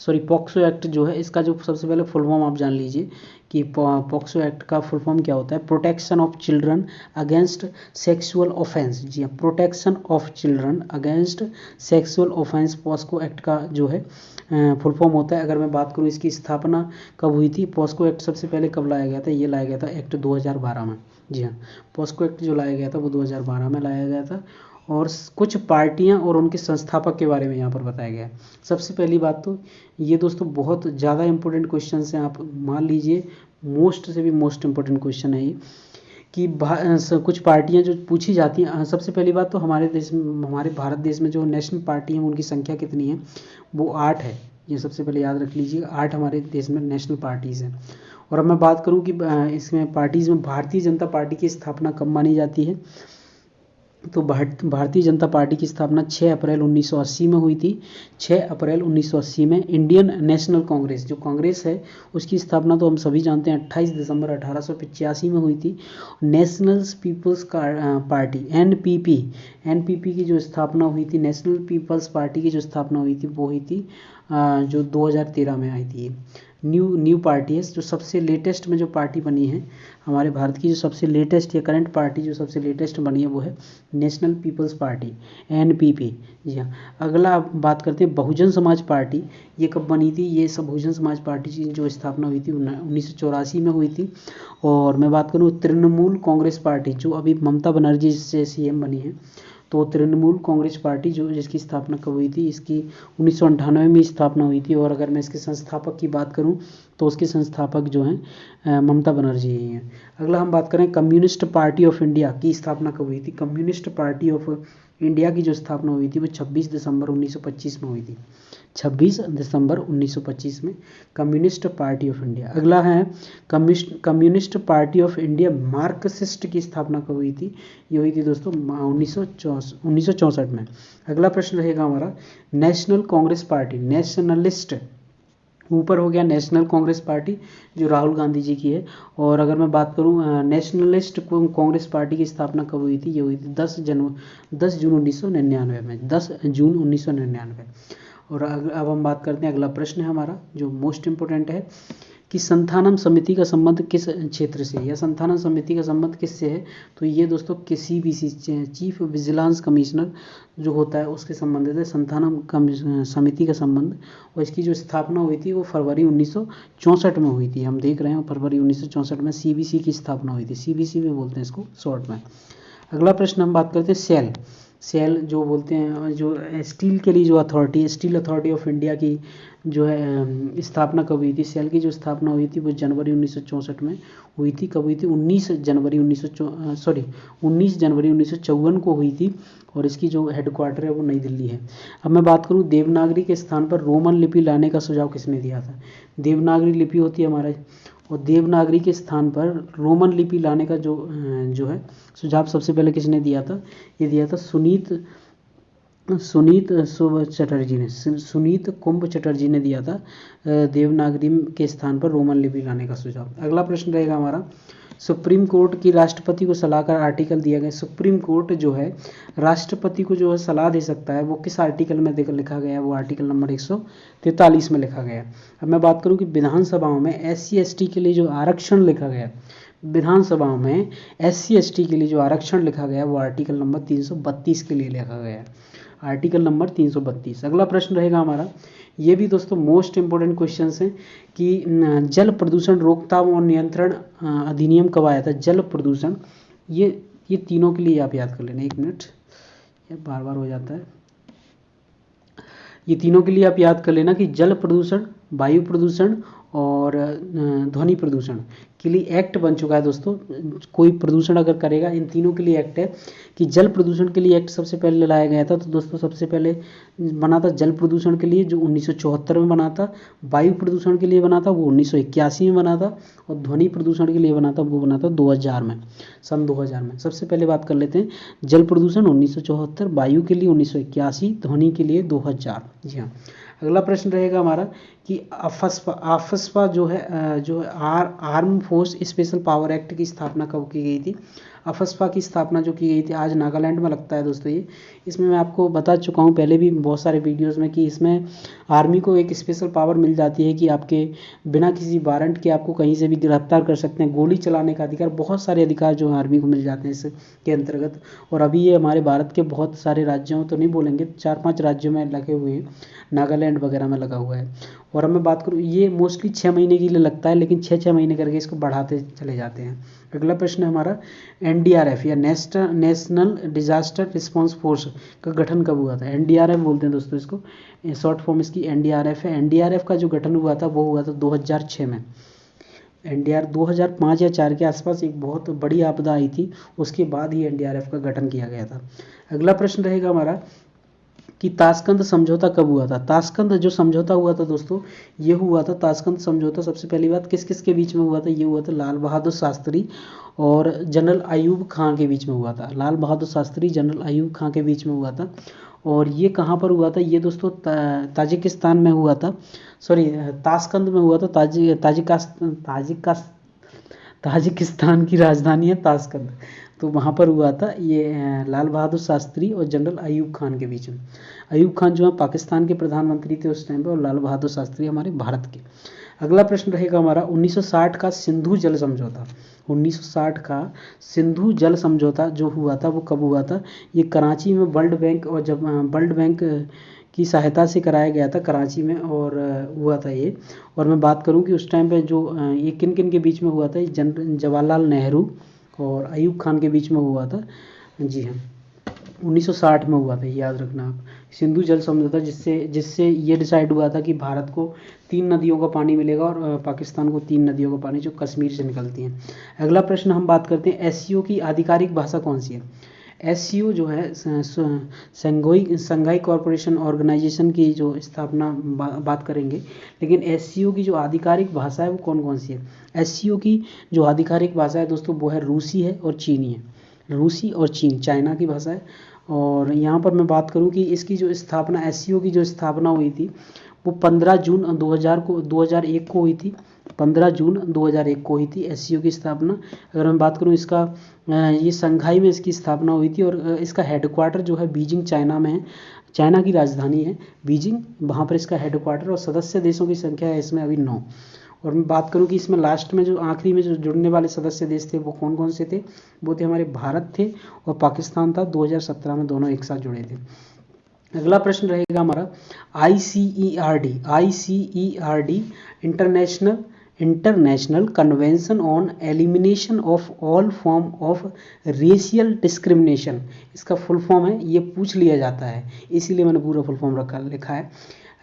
[SPEAKER 1] पॉक्सो एक्ट जो है, इसका जो सबसे पहले फुल फॉर्म आप जान लीजिए कि पॉक्सो एक्ट का फुल फॉर्म क्या होता है। Protection of children against sexual offense, जी हाँ protection of children against sexual offense POSCO act का जो है फुल फॉर्म होता है। अगर मैं बात करूँ इसकी स्थापना कब हुई थी, पॉस्को एक्ट सबसे पहले कब लाया गया था, ये लाया गया था एक्ट 2012 में, जी हाँ पॉस्को एक्ट जो लाया गया था वो 2012 में लाया गया था। और कुछ पार्टियां और उनके संस्थापक के बारे में यहाँ पर बताया गया है। सबसे पहली बात तो ये दोस्तों बहुत ज़्यादा इंपॉर्टेंट क्वेश्चन हैं, आप मान लीजिए मोस्ट से भी मोस्ट इंपॉर्टेंट क्वेश्चन है ये कि कुछ पार्टियां जो पूछी जाती हैं। सबसे पहली बात तो हमारे भारत देश में जो नेशनल पार्टी है उनकी संख्या कितनी है, वो 8 है। ये सबसे पहले याद रख लीजिए, 8 हमारे देश में नेशनल पार्टीज़ हैं। और अब मैं बात करूँ कि इसमें पार्टीज़ में भारतीय जनता पार्टी की स्थापना कब मानी जाती है, तो भारतीय जनता पार्टी की स्थापना 6 अप्रैल 1980 में हुई थी। 6 अप्रैल 1980 में इंडियन नेशनल कांग्रेस जो कांग्रेस है उसकी स्थापना तो हम सभी जानते हैं 28 दिसंबर 1885 में हुई थी। नेशनल पीपल्स पार्टी एनपीपी की जो स्थापना हुई थी, नेशनल पीपल्स पार्टी की जो स्थापना हुई थी वो हुई थी जो 2013 में आई थी। न्यू पार्टी है जो सबसे लेटेस्ट में जो पार्टी बनी है हमारे भारत की, जो सबसे लेटेस्ट या करंट पार्टी जो सबसे लेटेस्ट बनी है वो है नेशनल पीपल्स पार्टी एनपीपी, जी हाँ। अगला बात करते हैं बहुजन समाज पार्टी, ये कब बनी थी। ये सब बहुजन समाज पार्टी की जो स्थापना हुई थी 1984 में हुई थी। और मैं बात करूँ तृणमूल कांग्रेस पार्टी जो अभी ममता बनर्जी से CM बनी है, तो तृणमूल कांग्रेस पार्टी जो जिसकी स्थापना कब हुई थी, इसकी 1998 में स्थापना हुई थी। और अगर मैं इसके संस्थापक की बात करूं तो उसके संस्थापक जो हैं ममता बनर्जी ही हैं। अगला हम बात करें कम्युनिस्ट पार्टी ऑफ इंडिया की स्थापना कब हुई थी। कम्युनिस्ट पार्टी ऑफ इंडिया की जो स्थापना हुई थी वो 26 दिसंबर 1925 में हुई थी। 26 दिसंबर 1925 में कम्युनिस्ट पार्टी ऑफ इंडिया। अगला है communist party of India Marxist की स्थापना कब हुई थी। ये हुई थी दोस्तों 1964 में। अगला प्रश्न रहेगा हमारा नेशनल कांग्रेस पार्टी नेशनलिस्ट ऊपर हो गया नेशनल कांग्रेस पार्टी जो राहुल गांधी जी की है। और अगर मैं बात करूं नेशनलिस्ट कांग्रेस पार्टी की स्थापना कब हुई थी, ये हुई थी 10 जून 1999 में, 10 जून 1999। और अब हम बात करते हैं, अगला प्रश्न है हमारा जो मोस्ट इम्पोर्टेंट है कि संथानम समिति का संबंध किस क्षेत्र से है, या संथानम समिति का संबंध किससे है। तो ये दोस्तों किसी भी चीफ विजिलेंस कमिश्नर जो होता है उसके संबंधित है संथानम समिति का संबंध। और इसकी जो स्थापना हुई थी वो फरवरी 1964 में हुई थी। हम देख रहे हैं फरवरी 1964 में सीबीसी की स्थापना हुई थी, सीबीसी भी बोलते हैं इसको शॉर्ट में। अगला प्रश्न हम बात करते हैं सेल जो बोलते हैं, जो स्टील के लिए जो अथॉरिटी है, स्टील अथॉरिटी ऑफ इंडिया की जो है स्थापना कब हुई थी। सेल की जो स्थापना हुई थी वो जनवरी 1964 में हुई थी। कब हुई थी, 19 जनवरी 1954 को हुई थी। और इसकी जो हेडक्वार्टर है वो नई दिल्ली है। अब मैं बात करूं देवनागरी के स्थान पर रोमन लिपि लाने का सुझाव किसने दिया था। देवनागरी लिपि होती है हमारा, और देवनागरी के स्थान पर रोमन लिपि लाने का जो है सुझाव सबसे पहले किसने दिया था, ये दिया था सुनीत कुंभ चटर्जी ने दिया था देवनागरी के स्थान पर रोमन लिपि लाने का सुझाव। अगला प्रश्न रहेगा हमारा, सुप्रीम कोर्ट की राष्ट्रपति को सलाहकार आर्टिकल दिया गया। सुप्रीम कोर्ट जो है राष्ट्रपति को जो है सलाह दे सकता है, वो किस आर्टिकल में लिखा गया है, वो आर्टिकल नंबर 143 में लिखा गया है। अब मैं बात करूं कि विधानसभाओं में SC/ST के लिए जो आरक्षण लिखा गया, विधानसभाओं में SC/ST के लिए जो आरक्षण लिखा गया वो आर्टिकल नंबर 332 के लिए लिखा गया है, आर्टिकल नंबर 332। अगला प्रश्न रहेगा हमारा, ये भी दोस्तों मोस्ट इंपोर्टेंट क्वेश्चन हैं कि जल प्रदूषण रोकथाम और नियंत्रण अधिनियम कब आया था। जल प्रदूषण, ये तीनों के लिए आप याद कर लेना, 1 मिनट, ये बार बार हो जाता है। ये तीनों के लिए आप याद कर लेना कि जल प्रदूषण, वायु प्रदूषण और ध्वनि प्रदूषण के लिए एक्ट बन चुका है दोस्तों। कोई प्रदूषण अगर करेगा, इन तीनों के लिए एक्ट है कि जल प्रदूषण के लिए एक्ट सबसे पहले लाया गया था। तो दोस्तों सबसे पहले बना था जल प्रदूषण के लिए जो 1974 में बना था, वायु प्रदूषण के लिए बना था वो 1981 में बना था, और ध्वनि प्रदूषण के लिए बना था वो बना था 2000 में, सन 2000 में। सबसे पहले बात कर लेते हैं, जल प्रदूषण 1974, वायु के लिए 1981, ध्वनि के लिए 2000। जी हाँ। अगला प्रश्न रहेगा हमारा कि अफस्पा जो है arm force special power act की स्थापना कब की गई थी। अफस्पा की स्थापना जो की गई थी आज नागालैंड में लगता है दोस्तों। ये इसमें मैं आपको बता चुका हूँ पहले भी बहुत सारे वीडियोस में कि इसमें आर्मी को एक स्पेशल पावर मिल जाती है कि आपके बिना किसी वारंट के आपको कहीं से भी गिरफ्तार कर सकते हैं, गोली चलाने का अधिकार, बहुत सारे अधिकार जो आर्मी को मिल जाते हैं इसके अंतर्गत। और अभी ये हमारे भारत के बहुत सारे राज्यों, तो नहीं बोलेंगे, 4-5 राज्यों में लगे हुए हैं, नागालैंड वगैरह में लगा हुआ है। और अब मैं बात करूँ, ये मोस्टली 6 महीने के लिए लगता है, लेकिन 6-6 महीने करके इसको बढ़ाते चले जाते हैं। अगला प्रश्न है हमारा, NDRF या नेशनल डिजास्टर रिस्पांस फोर्स का गठन कब हुआ था। NDRF बोलते हैं दोस्तों इसको, शॉर्ट फॉर्म इसकी NDRF है। NDRF का जो गठन हुआ था वो हुआ था 2006 में। NDRF 2005 या 4 के आसपास एक बहुत बड़ी आपदा आई थी, उसके बाद ही NDRF का गठन किया गया था। अगला प्रश्न रहेगा हमारा कि ताशकंद समझौता कब हुआ था। ताशकंद जो समझौता हुआ था दोस्तों, ये हुआ था ताशकंद समझौता, सबसे पहली बात किस किस के बीच में हुआ था, ये हुआ था लाल बहादुर शास्त्री और जनरल अयूब खां के बीच में हुआ था। लाल बहादुर शास्त्री जनरल अयूब खां के बीच में हुआ था। और ये कहाँ पर हुआ था, ये दोस्तों ताजिकिस्तान में हुआ था, सॉरी ताशकंद में हुआ था। ताजिकिस्तान की राजधानी है ताशकंद, तो वहाँ पर हुआ था ये लाल बहादुर शास्त्री और जनरल अयूब खान के बीच में। अयूब खान जो है पाकिस्तान के प्रधानमंत्री थे उस टाइम पे, और लाल बहादुर शास्त्री हमारे भारत के। अगला प्रश्न रहेगा हमारा 1960 का सिंधु जल समझौता। 1960 का सिंधु जल समझौता जो हुआ था वो कब हुआ था। ये कराची में वर्ल्ड बैंक, और जब वर्ल्ड बैंक की सहायता से कराया गया था कराची में, और हुआ था ये। और मैं बात करूं कि उस टाइम पे जो ये किन किन के बीच में हुआ था, जवाहरलाल नेहरू और अयूब खान के बीच में हुआ था। जी हाँ, 1960 में हुआ था, याद रखना आप। सिंधु जल समझौता जिससे ये डिसाइड हुआ था कि भारत को 3 नदियों का पानी मिलेगा और पाकिस्तान को 3 नदियों का पानी जो कश्मीर से निकलती हैं। अगला प्रश्न हम बात करते हैं, SCO की आधिकारिक भाषा कौन सी है। SCO जो है संघाई कॉरपोरेशन ऑर्गेनाइजेशन की जो स्थापना बात करेंगे, लेकिन SCO की जो आधिकारिक भाषा है वो कौन कौन सी है। SCO की जो आधिकारिक भाषा है दोस्तों वो है रूसी है और चीनी है। रूसी और चीन, चाइना की भाषा है। और यहाँ पर मैं बात करूँ कि इसकी जो स्थापना, SCO की जो स्थापना हुई थी वो 15 जून 2001 को हुई थी। 15 जून 2001 को हुई थी एससीओ की स्थापना। अगर मैं बात करूँ इसका, ये संघाई में इसकी स्थापना हुई थी, और इसका हेडक्वार्टर जो है बीजिंग चाइना में है। चाइना की राजधानी है बीजिंग, वहाँ पर इसका हेडक्वार्टर, और सदस्य देशों की संख्या है इसमें अभी 9। और मैं बात करूं कि इसमें लास्ट में जो आखिरी में जो जुड़ने वाले सदस्य देश थे वो कौन कौन से थे, वो थे हमारे भारत थे और पाकिस्तान था। 2017 में दोनों एक साथ जुड़े थे। अगला प्रश्न रहेगा हमारा ICERD international convention on elimination of all form of racial discrimination. इसका फुल फॉर्म है, ये पूछ लिया जाता है, इसीलिए मैंने पूरा फुल फॉर्म लिखा है।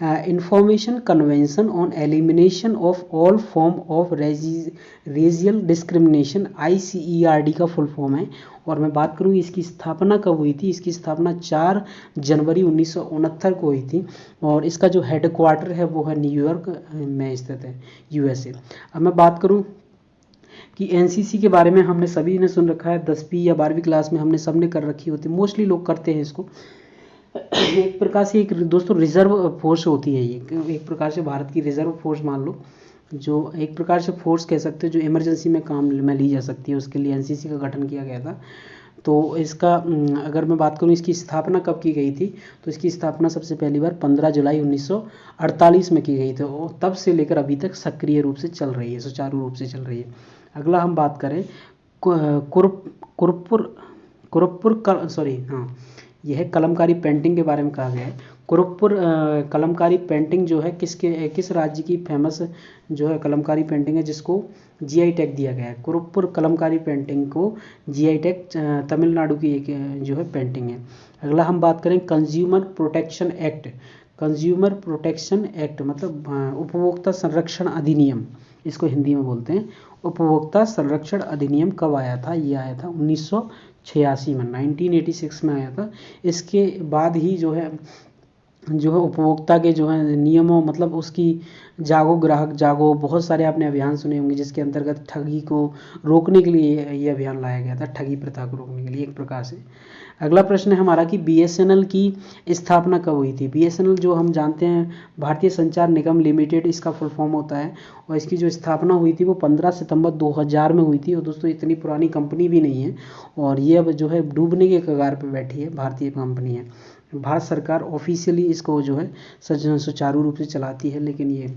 [SPEAKER 1] Information convention on elimination of all form of racial discrimination, ICERD का फुल फॉर्म है। और मैं बात करूँ इसकी स्थापना कब हुई थी, इसकी स्थापना 4 जनवरी 1969 को हुई थी, और इसका जो हेडक्वार्टर है वो है न्यूयॉर्क में स्थित है, यूएसए। अब मैं बात करूँ कि एनसीसी के बारे में हमने सभी ने सुन रखा है, 10वीं या 12वीं क्लास में हमने सबने कर रखी होती है, मोस्टली लोग करते हैं इसको। एक प्रकार से एक दोस्तों रिजर्व फोर्स होती है ये, एक प्रकार से भारत की रिजर्व फोर्स मान लो, जो एक प्रकार से फोर्स कह सकते हो जो इमरजेंसी में काम में ली जा सकती है, उसके लिए एनसीसी का गठन किया गया था। तो इसका अगर मैं बात करूं इसकी स्थापना कब की गई थी, तो इसकी स्थापना सबसे पहली बार 15 जुलाई 1948 में की गई थी, और तब से लेकर अभी तक सक्रिय रूप से चल रही है, सुचारू रूप से चल रही है। अगला हम बात करें यह कलमकारी पेंटिंग के बारे में कहा गया है। कुरुकपुर कलमकारी पेंटिंग जो है किस राज्य की फेमस जो है कलमकारी पेंटिंग है, जिसको जीआई टैग दिया गया है। कुरुकपुर कलमकारी पेंटिंग को जीआई टैग तमिलनाडु की एक जो है पेंटिंग है। अगला हम बात करें consumer protection act. Consumer protection act मतलब उपभोक्ता संरक्षण अधिनियम, इसको हिंदी में बोलते हैं। उपभोक्ता संरक्षण अधिनियम कब आया था, ये आया था 1986 में, 1986 में आया था। इसके बाद ही जो है उपभोक्ता के जो है नियमों, मतलब उसकी जागो ग्राहक जागो, बहुत सारे आपने अभियान सुने होंगे, जिसके अंतर्गत ठगी को रोकने के लिए ये अभियान लाया गया था, ठगी प्रथा को रोकने के लिए एक प्रकार से। अगला प्रश्न है हमारा कि बीएसएनएल की स्थापना कब हुई थी। बीएसएनएल जो हम जानते हैं भारतीय संचार निगम लिमिटेड, इसका फुल फॉर्म होता है, और इसकी जो स्थापना हुई थी वो 15 सितंबर 2000 में हुई थी। और दोस्तों इतनी पुरानी कंपनी भी नहीं है, और ये अब जो है डूबने के कगार पर बैठी है, भारतीय कंपनी है। भारत सरकार ऑफिशियली इसको जो है सुचारू रूप से चलाती है, लेकिन ये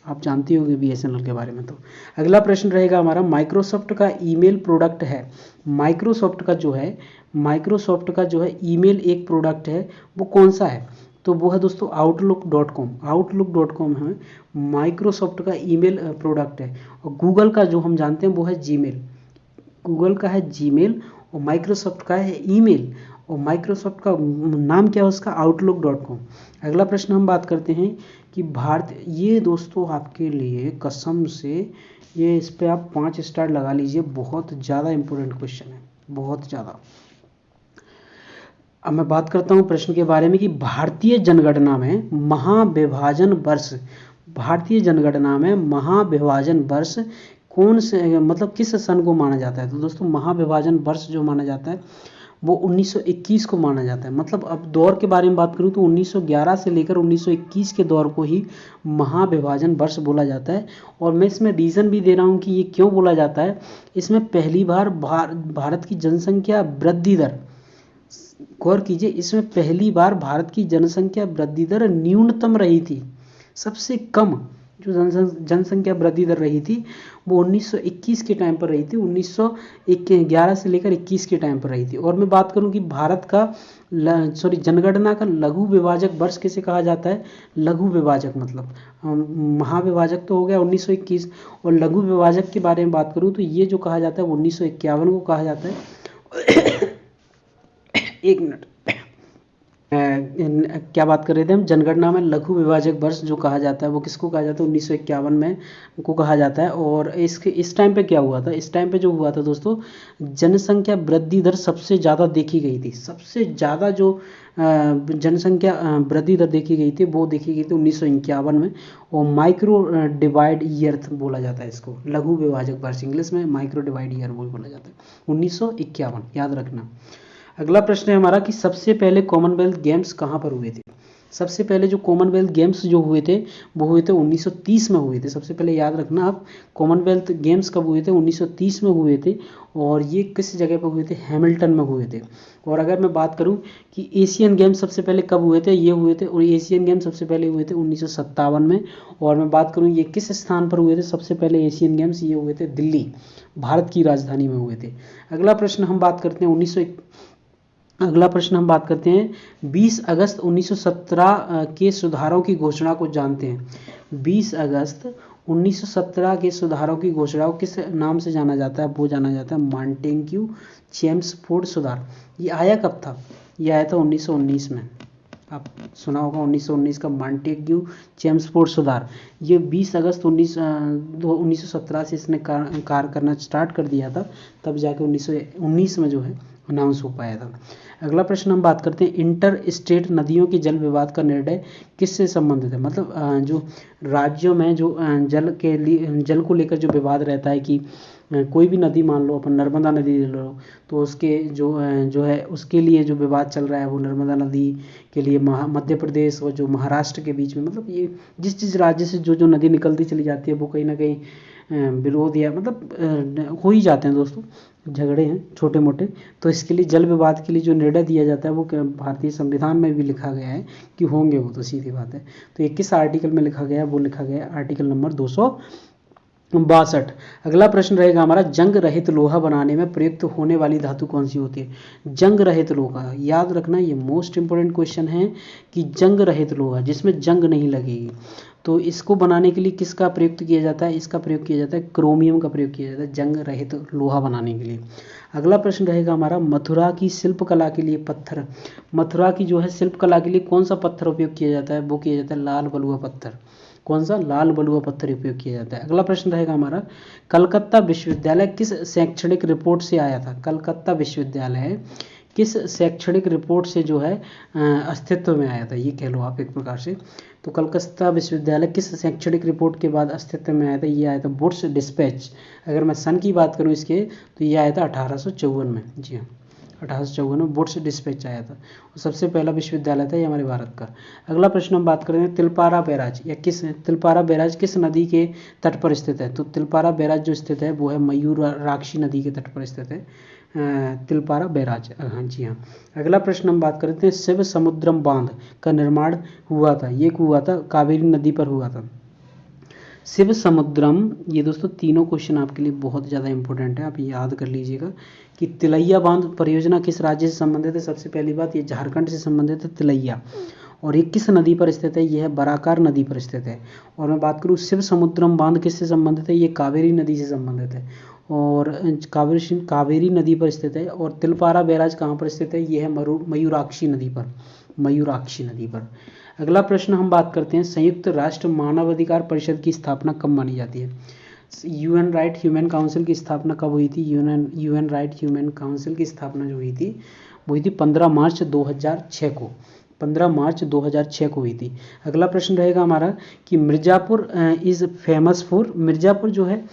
[SPEAKER 1] आप जानते होंगे बीएसएनएल के बारे में। तो अगला प्रश्न रहेगा हमारा माइक्रोसॉफ्ट का ईमेल प्रोडक्ट है। माइक्रोसॉफ्ट का जो है ईमेल एक प्रोडक्ट है, वो कौन सा है, तो वो है दोस्तों outlook.com। outlook.com है माइक्रोसॉफ्ट का ईमेल प्रोडक्ट है। और गूगल का जो हम जानते हैं वो है जीमेल। गूगल का है जीमेल और माइक्रोसॉफ्ट का है ईमेल, और माइक्रोसॉफ्ट का नाम क्या है उसका outlook.com। अगला प्रश्न हम बात करते हैं कि भारत, ये दोस्तों आपके लिए कसम से ये इस पे आप 5 स्टार लगा लीजिए, बहुत ज़्यादा इंपॉर्टेंट क्वेश्चन है, बहुत ज़्यादा। अब मैं बात करता हूँ प्रश्न के बारे में कि भारतीय जनगणना में महाविभाजन वर्ष कौन से, मतलब किस सन को माना जाता है। तो दोस्तों महाविभाजन वर्ष जो माना जाता है वो 1921 को माना जाता है। मतलब अब दौर के बारे में बात करूं तो 1911 से लेकर 1921 के दौर को ही महाविभाजन वर्ष बोला जाता है। और मैं इसमें रीज़न भी दे रहा हूं कि ये क्यों बोला जाता है। इसमें पहली बार भारत की जनसंख्या वृद्धि दर, गौर कीजिए, इसमें पहली बार भारत की जनसंख्या वृद्धि दर न्यूनतम रही थी। सबसे कम जो जनसंख्या वृद्धि दर रही थी वो 1921 के टाइम पर रही थी, 1911 से लेकर 21 के टाइम पर रही थी। और मैं बात करूं कि भारत का जनगणना का लघु विभाजक वर्ष किसे कहा जाता है। लघु विभाजक मतलब महाविभाजक तो हो गया 1921, और लघु विभाजक के बारे में बात करूं तो ये जो कहा जाता है वो 1951 को कहा जाता है। एक मिनट, क्या बात कर रहे थे हम, जनगणना में लघु विभाजक वर्ष जो कहा जाता है वो किसको कहा जाता है, 1951 में को कहा जाता है। और इस टाइम पे क्या हुआ था, इस टाइम पे जो हुआ था दोस्तों, जनसंख्या वृद्धि दर सबसे ज़्यादा देखी गई थी। सबसे ज़्यादा जो जनसंख्या वृद्धि दर देखी गई थी वो देखी गई थी 1951 में। और माइक्रो डिवाइड ईयर बोला जाता है इसको, लघु विभाजक वर्ष इंग्लिश में माइक्रो डिवाइड ईयर बोला जाता है, 1951, याद रखना। अगला प्रश्न है हमारा कि सबसे पहले कॉमनवेल्थ गेम्स कहाँ पर हुए थे। सबसे पहले जो कॉमनवेल्थ गेम्स जो हुए थे वो हुए थे 1930 में हुए थे। सबसे पहले याद रखना आप, कॉमनवेल्थ गेम्स कब हुए थे? 1930 में हुए थे। और ये किस जगह पर हुए थे? हैमिल्टन में हुए थे। और अगर मैं बात करूं कि एशियन गेम्स सबसे पहले कब हुए थे, ये हुए थे, और एशियन गेम्स सबसे पहले हुए थे 1957 में। और मैं बात करूं ये किस स्थान पर हुए थे सबसे पहले एशियन गेम्स, ये हुए थे दिल्ली, भारत की राजधानी में हुए थे। अगला प्रश्न हम बात करते हैं अगला प्रश्न हम बात करते हैं 20 अगस्त 1917 के सुधारों की घोषणा को जानते हैं। 20 अगस्त 1917 के सुधारों की घोषणा को किस नाम से जाना जाता है? वो जाना जाता है मॉन्टेग्यू चेम्सफोर्ड सुधार। ये आया कब था? ये आया था 1919 में। आप सुना होगा 1919 का मॉन्टेग्यू चेम्सफोर्ड सुधार। ये 20 अगस्त 1917 से इसने कार्य करना स्टार्ट कर दिया था, तब जाके 1919 में जो है अनाउंस हो पाया था। अगला प्रश्न हम बात करते हैं इंटर स्टेट नदियों के जल विवाद का निर्णय किससे संबंधित है? मतलब जो राज्यों में जो जल को लेकर जो विवाद रहता है कि कोई भी नदी, मान लो अपन नर्मदा नदी ले लो, तो उसके जो है उसके लिए जो विवाद चल रहा है वो नर्मदा नदी के लिए मध्य प्रदेश और जो महाराष्ट्र के बीच में, मतलब ये जिस राज्य से जो नदी निकलती चली जाती है वो कहीं ना कहीं विरोध या मतलब हो ही जाते हैं दोस्तों, झगड़े हैं छोटे मोटे। तो इसके लिए जल विवाद के लिए जो निर्णय दिया जाता है वो भारतीय संविधान में भी लिखा गया है कि होंगे, वो तो सीधी बात है। तो ये किस आर्टिकल में लिखा गया है? वो लिखा गया है आर्टिकल नंबर 262। अगला प्रश्न रहेगा हमारा, जंग रहित लोहा बनाने में प्रयुक्त होने वाली धातु कौन सी होती है? जंग रहित लोहा, याद रखना ये मोस्ट इंपोर्टेंट क्वेश्चन है कि जंग रहित लोहा जिसमें जंग नहीं लगेगी, तो इसको बनाने के लिए किसका प्रयुक्त किया जाता है? इसका प्रयोग किया जाता है क्रोमियम का प्रयोग किया जाता है जंग रहित लोहा बनाने के लिए। अगला प्रश्न रहेगा हमारा, मथुरा की शिल्पकला के लिए पत्थर, मथुरा की जो है शिल्पकला के लिए कौन सा पत्थर उपयोग किया जाता है? वो किया जाता है लाल बलुआ पत्थर। कौन सा? लाल बलुआ पत्थर उपयोग किया जाता है। अगला प्रश्न रहेगा हमारा, कलकत्ता विश्वविद्यालय किस शैक्षणिक रिपोर्ट से आया था? कलकत्ता विश्वविद्यालय किस शैक्षणिक रिपोर्ट से जो है अस्तित्व में आया था, ये कह लो आप एक प्रकार से। तो कलकत्ता विश्वविद्यालय किस शैक्षणिक रिपोर्ट के बाद अस्तित्व में आया था? ये आया था वुड्स डिस्पैच। अगर मैं सन की बात करूँ इसके, तो ये आया था 1854 में। जी हाँ, 1854 में वुड्स डिस्पैच आया था। और सबसे पहला विश्वविद्यालय था ये हमारे भारत का। अगला प्रश्न हम बात करें हैं तिलपारा बैराज, या तिलपारा बैराज किस नदी के तट पर स्थित है? तो तिलपारा बैराज जो स्थित है वो है मयूराक्षी नदी के तट पर स्थित है तिलपारा बैराज। हाँ जी हाँ। अगला प्रश्न हम बात करते हैं शिव समुद्रम बांध का निर्माण हुआ था, ये हुआ था कावेरी नदी पर हुआ था। शिव समुद्रम, ये दोस्तों तीनों क्वेश्चन आपके लिए बहुत ज़्यादा इंपॉर्टेंट है, आप याद कर लीजिएगा कि तिलैया बांध परियोजना किस राज्य से संबंधित है? सबसे पहली बात, ये झारखंड से संबंधित है तिलैया। और ये किस नदी पर स्थित है? ये है बराकार नदी पर स्थित है। और मैं बात करूँ शिव समुद्रम बांध किससे संबंधित है? ये कावेरी नदी से संबंधित है, और कावेरी नदी पर स्थित है। और तिलपारा बैराज कहाँ पर स्थित है? ये है मयूराक्षी नदी पर, मयूराक्षी नदी पर। अगला प्रश्न हम बात करते हैं संयुक्त राष्ट्र मानवाधिकार परिषद की स्थापना कब मानी जाती है? यूएन राइट ह्यूमन काउंसिल की स्थापना कब हुई थी? यूएन राइट ह्यूमन काउंसिल की स्थापना जो हुई थी वो हुई थी 15 मार्च 2006 को, 15 मार्च 2006 को हुई थी। अगला प्रश्न रहेगा हमारा कि Mirzapur is famous for, Mirzapur जो है,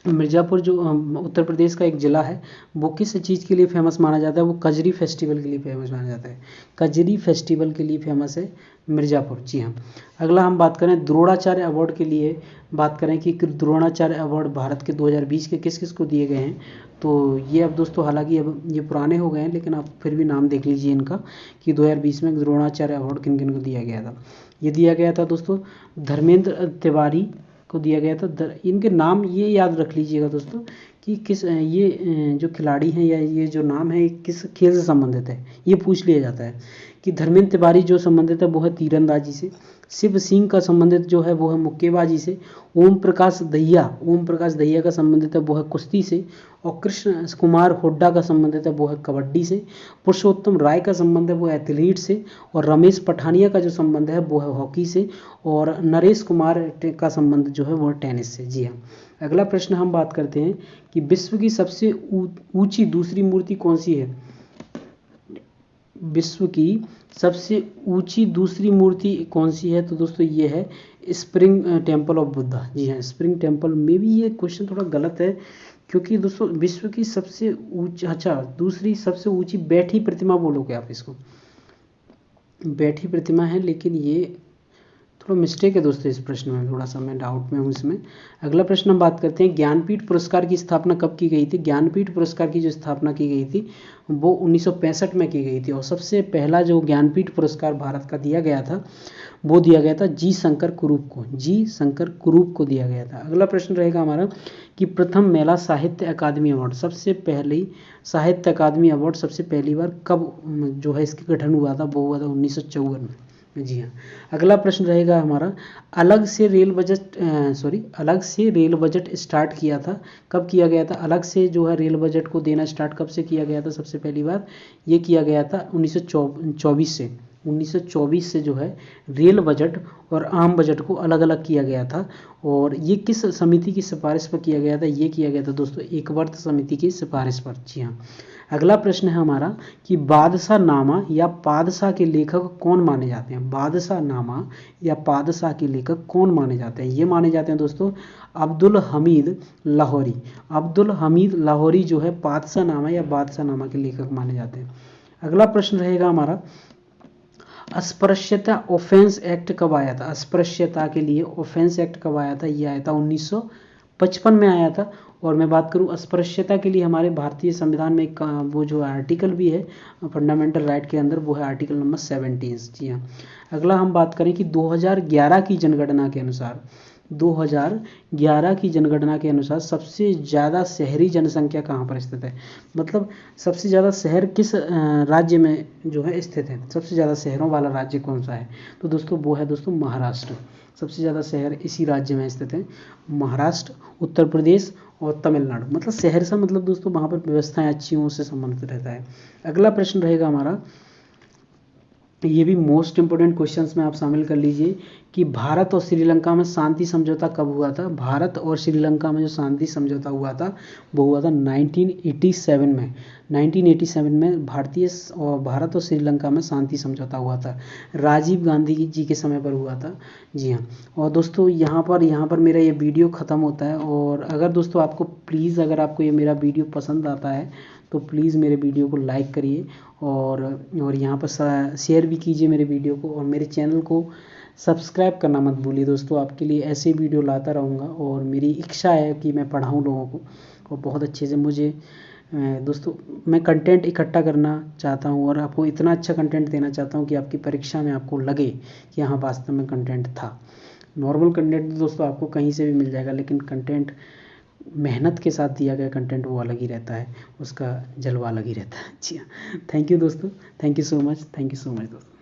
[SPEAKER 1] मिर्ज़ापुर जो उत्तर प्रदेश का एक ज़िला है, वो किस चीज़ के लिए फेमस माना जाता है? वो कजरी फेस्टिवल के लिए फेमस माना जाता है, कजरी फेस्टिवल के लिए फेमस है मिर्ज़ापुर। जी हाँ। अगला हम बात करें द्रोणाचार्य अवार्ड के लिए, बात करें कि द्रोणाचार्य अवार्ड भारत के 2020 के किस किस को दिए गए हैं। तो ये अब दोस्तों हालांकि अब ये पुराने हो गए हैं, लेकिन आप फिर भी नाम देख लीजिए इनका कि 2020 में द्रोणाचार्य अवार्ड किन किन को दिया गया था। ये दिया गया था दोस्तों धर्मेंद्र तिवारी को दिया गया था। इनके नाम ये याद रख लीजिएगा दोस्तों कि किस ये जो खिलाड़ी हैं या ये जो नाम है किस खेल से संबंधित है, ये पूछ लिया जाता है। कि धर्मेंद्र तिवारी जो संबंधित है वो है तीरंदाजी से, शिव सिंह का संबंधित जो है वो है मुक्केबाजी से, ओम प्रकाश दहिया का संबंधित है वो है कुश्ती से, और कृष्ण कुमार हुड्डा का संबंधित है वो है कबड्डी से, पुरुषोत्तम राय का संबंध है वो एथलीट से, और रमेश पठानिया का जो संबंध है वो है हॉकी से, और नरेश कुमार का संबंध जो है वो है टेनिस से। जी हाँ। अगला प्रश्न हम बात करते हैं कि विश्व की सबसे ऊंची दूसरी मूर्ति कौन सी है? विश्व की सबसे ऊंची दूसरी मूर्ति कौन सी है? तो दोस्तों ये है स्प्रिंग टेम्पल ऑफ बुद्धा। जी हाँ, स्प्रिंग टेम्पल में भी ये क्वेश्चन थोड़ा गलत है, क्योंकि दोस्तों विश्व की सबसे ऊंची, अच्छा दूसरी सबसे ऊंची बैठी प्रतिमा बोलोगे आप इसको, बैठी प्रतिमा है, लेकिन ये थोड़ा मिस्टेक है दोस्तों, इस प्रश्न में थोड़ा सा मैं डाउट में हूँ इसमें। अगला प्रश्न हम बात करते हैं, ज्ञानपीठ पुरस्कार की स्थापना कब की गई थी। ज्ञानपीठ पुरस्कार की जो स्थापना की गई थी वो 1965 में की गई थी, और सबसे पहला जो ज्ञानपीठ पुरस्कार भारत का दिया गया था वो दिया गया था जी शंकर कुरूप को, जी शंकर कुरूप को दिया गया था। अगला प्रश्न रहेगा हमारा कि प्रथम महिला साहित्य अकादमी अवार्ड, सबसे पहली साहित्य अकादमी अवार्ड सबसे पहली बार कब जो है इसका गठन हुआ था, वो हुआ था 1954 में। जी हाँ। अगला प्रश्न रहेगा हमारा, अलग से रेल बजट स्टार्ट किया था, कब किया गया था। अलग से जो है रेल बजट को देना स्टार्ट कब से किया गया था, सबसे पहली बार ये किया गया था 1924 से। 1924 से जो है रेल बजट और आम बजट को अलग अलग किया गया था। और ये किस समिति की सिफारिश पर किया गया था, ये किया गया था दोस्तों एकवर्त समिति की सिफारिश पर। जी हाँ। अगला प्रश्न है हमारा कि बादशाह नामा या पादशाह के लेखक कौन माने जाते हैं। बादशाह नामा या पादशाह के लेखक कौन माने जाते हैं, ये माने जाते हैं दोस्तों अब्दुल हमीद लाहौरी। अब्दुल हमीद लाहौरी जो है पादशाह नामा या बादशाह नामा के लेखक माने जाते हैं। अगला प्रश्न रहेगा हमारा, अस्पृश्यता ऑफेंस एक्ट कब आया था। अस्पृश्यता के लिए ऑफेंस एक्ट कब आया था, ये आया था 1955 में आया था। और मैं बात करूं अस्पृश्यता के लिए हमारे भारतीय संविधान में एक वो जो आर्टिकल भी है फंडामेंटल राइट के अंदर, वो है आर्टिकल नंबर 17। जी हाँ। अगला हम बात करें कि 2011 की जनगणना के अनुसार, 2011 की जनगणना के अनुसार सबसे ज़्यादा शहरी जनसंख्या कहाँ पर स्थित है, मतलब सबसे ज़्यादा शहर किस राज्य में जो है स्थित है, सबसे ज़्यादा शहरों वाला राज्य कौन सा है, तो दोस्तों वो है दोस्तों महाराष्ट्र। सबसे ज़्यादा शहर इसी राज्य में स्थित है, महाराष्ट्र, उत्तर प्रदेश और तमिलनाडु। मतलब शहर से मतलब दोस्तों वहाँ पर व्यवस्थाएं अच्छी हों, उससे संबंधित रहता है। अगला प्रश्न रहेगा हमारा, ये भी मोस्ट इंपोर्टेंट क्वेश्चंस में आप शामिल कर लीजिए कि भारत और श्रीलंका में शांति समझौता कब हुआ था। भारत और श्रीलंका में जो शांति समझौता हुआ था वो हुआ था 1987 में। 1987 में भारत और श्रीलंका में शांति समझौता हुआ था, राजीव गांधी जी के समय पर हुआ था। जी हाँ। और दोस्तों यहाँ पर मेरा ये वीडियो ख़त्म होता है। और अगर दोस्तों आपको प्लीज़, अगर आपको ये मेरा वीडियो पसंद आता है तो प्लीज़ मेरे वीडियो को लाइक करिए और यहाँ पर शेयर भी कीजिए मेरे वीडियो को, और मेरे चैनल को सब्सक्राइब करना मत भूलिए दोस्तों। आपके लिए ऐसे वीडियो लाता रहूँगा और मेरी इच्छा है कि मैं पढ़ाऊँ लोगों को, और बहुत अच्छे से मुझे दोस्तों मैं कंटेंट इकट्ठा करना चाहता हूँ और आपको इतना अच्छा कंटेंट देना चाहता हूँ कि आपकी परीक्षा में आपको लगे कि हाँ वास्तव में कंटेंट था। नॉर्मल कंटेंट दोस्तों आपको कहीं से भी मिल जाएगा, लेकिन कंटेंट मेहनत के साथ दिया गया कंटेंट वो अलग ही रहता है, उसका जलवा अलग ही रहता है। जी हाँ। थैंक यू दोस्तों, थैंक यू सो मच दोस्तों।